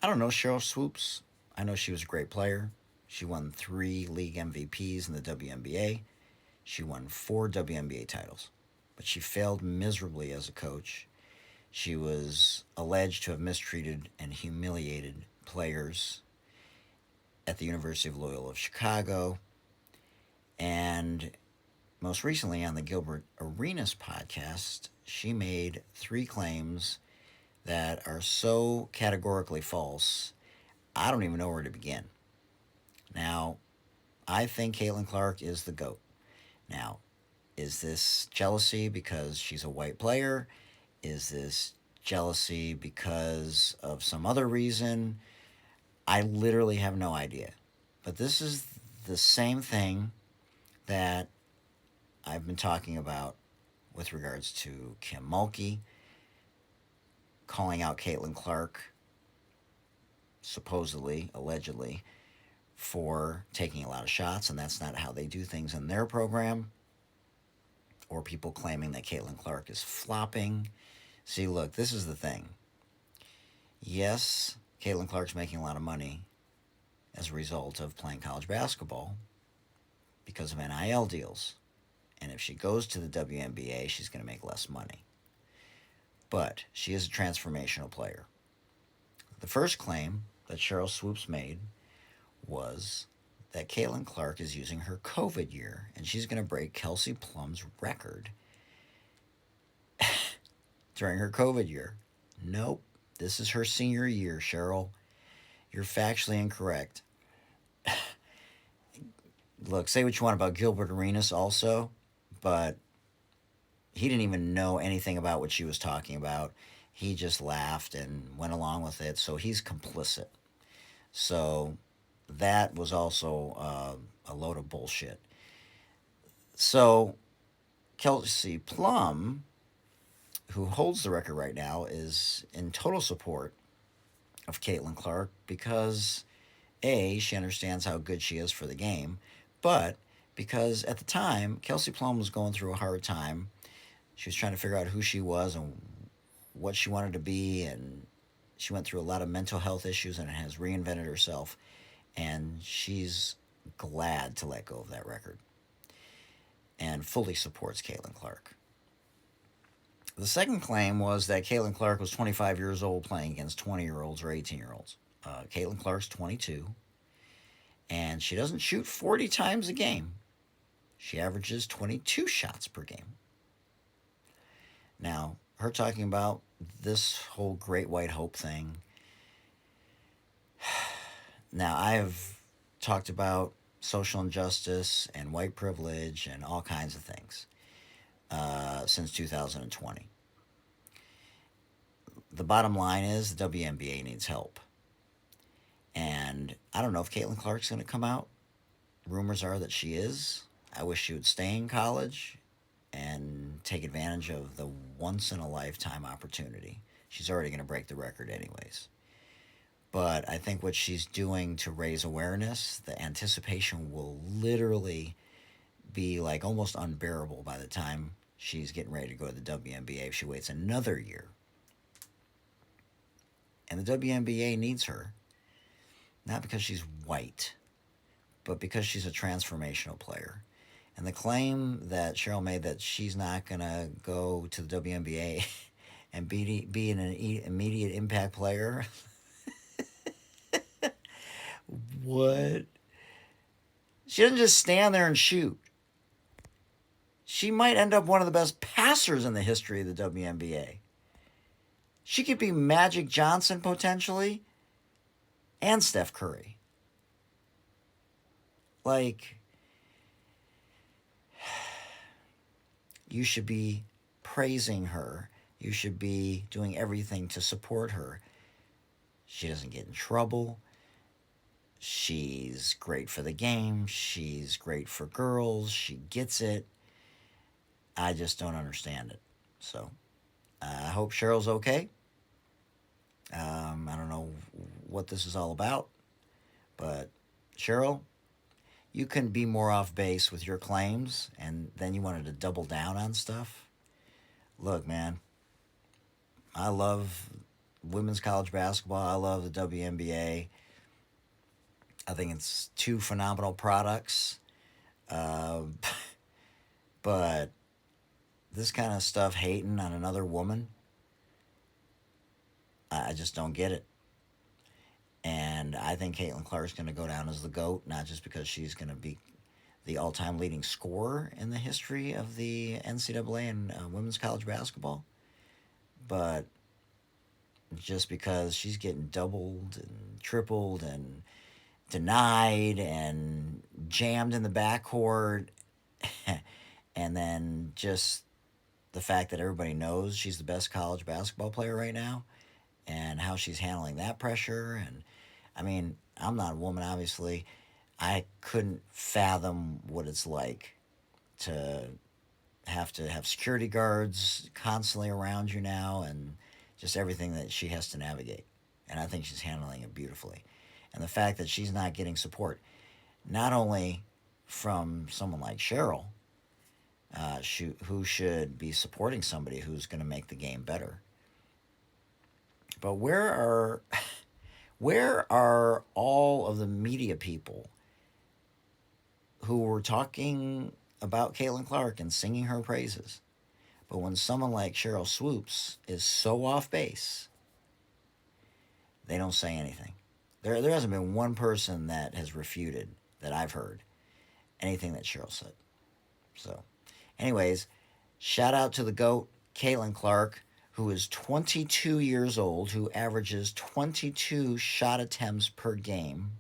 I don't know Sheryl Swoopes. I know she was a great player. She won 3 league MVPs in the WNBA. She won 4 WNBA titles. But she failed miserably as a coach. She was alleged to have mistreated and humiliated players at the University of Loyola of Chicago. And most recently on the Gilbert Arenas podcast, she made 3 claims that are so categorically false, I don't even know where to begin. Now, I think Caitlin Clark is the GOAT. Now, is this jealousy because she's a white player? Is this jealousy because of some other reason? I literally have no idea. But this is the same thing that I've been talking about with regards to Kim Mulkey calling out Caitlin Clark, supposedly, allegedly, for taking a lot of shots, and that's not how they do things in their program, or people claiming that Caitlin Clark is flopping. See, look, this is the thing. Yes, Caitlin Clark's making a lot of money as a result of playing college basketball because of NIL deals. And if she goes to the WNBA, she's going to make less money. But she is a transformational player. The first claim that Sheryl Swoopes made was that Caitlin Clark is using her COVID year and she's going to break Kelsey Plum's record during her COVID year. Nope. This is her senior year, Sheryl. You're factually incorrect. Look, say what you want about Gilbert Arenas also, but he didn't even know anything about what she was talking about. He just laughed and went along with it, so he's complicit. So that was also a load of bullshit. So Kelsey Plum, who holds the record right now, is in total support of Caitlin Clark because A, she understands how good she is for the game, but because at the time, Kelsey Plum was going through a hard time. She was trying to figure out who she was and what she wanted to be, and she went through a lot of mental health issues and has reinvented herself, and she's glad to let go of that record and fully supports Caitlin Clark. The second claim was that Caitlin Clark was 25 years old playing against 20-year-olds or 18-year-olds. Caitlin Clark's 22, and she doesn't shoot 40 times a game. She averages 22 shots per game. Now, her talking about this whole Great White Hope thing. Now, I've talked about social injustice and white privilege and all kinds of things since 2020. The bottom line is the WNBA needs help. And I don't know if Caitlin Clark's going to come out. Rumors are that she is. I wish she would stay in college and take advantage of the once in a lifetime opportunity. She's already going to break the record, anyways. But I think what she's doing to raise awareness, the anticipation will literally be like almost unbearable by the time she's getting ready to go to the WNBA if she waits another year. And the WNBA needs her, not because she's white, but because she's a transformational player. And the claim that Sheryl made that she's not going to go to the WNBA and be an immediate impact player. What? She doesn't just stand there and shoot. She might end up one of the best passers in the history of the WNBA. She could be Magic Johnson potentially and Steph Curry. Like, you should be praising her. You should be doing everything to support her. She doesn't get in trouble. She's great for the game. She's great for girls. She gets it. I just don't understand it. So I hope Cheryl's okay. I don't know what this is all about, but Sheryl, you can be more off base with your claims, and then you wanted to double down on stuff. Look, man, I love women's college basketball. I love the WNBA. I think it's two phenomenal products. Uh, but this kind of stuff, hating on another woman, I just don't get it. And I think Caitlin Clark's going to go down as the GOAT, not just because she's going to be the all time leading scorer in the history of the NCAA and women's college basketball, but just because she's getting doubled and tripled and denied and jammed in the backcourt. And then just the fact that everybody knows she's the best college basketball player right now and how she's handling that pressure. And I mean, I'm not a woman, obviously. I couldn't fathom what it's like to have security guards constantly around you now and just everything that she has to navigate. And I think she's handling it beautifully. And the fact that she's not getting support, not only from someone like Sheryl, who should be supporting somebody who's going to make the game better, but where are all of the media people who were talking about Caitlin Clark and singing her praises? But when someone like Sheryl Swoopes is so off base, they don't say anything. There hasn't been one person that has refuted, that I've heard, anything that Sheryl said. So, anyways, shout out to the GOAT, Caitlin Clark, who is 22 years old, who averages 22 shot attempts per game,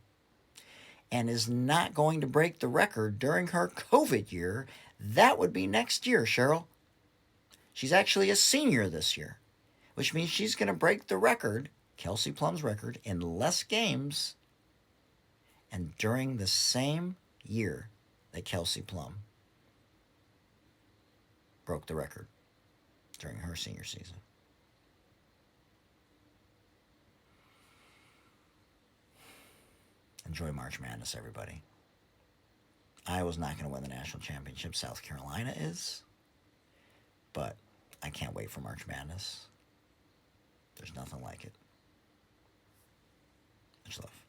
and is not going to break the record during her COVID year. That would be next year, Sheryl. She's actually a senior this year, which means she's going to break the record, Kelsey Plum's record, in less games and during the same year that Kelsey Plum broke the record during her senior season. Enjoy March Madness, everybody. Iowa's not going to win the national championship. South Carolina is. But I can't wait for March Madness. There's nothing like it. Much love.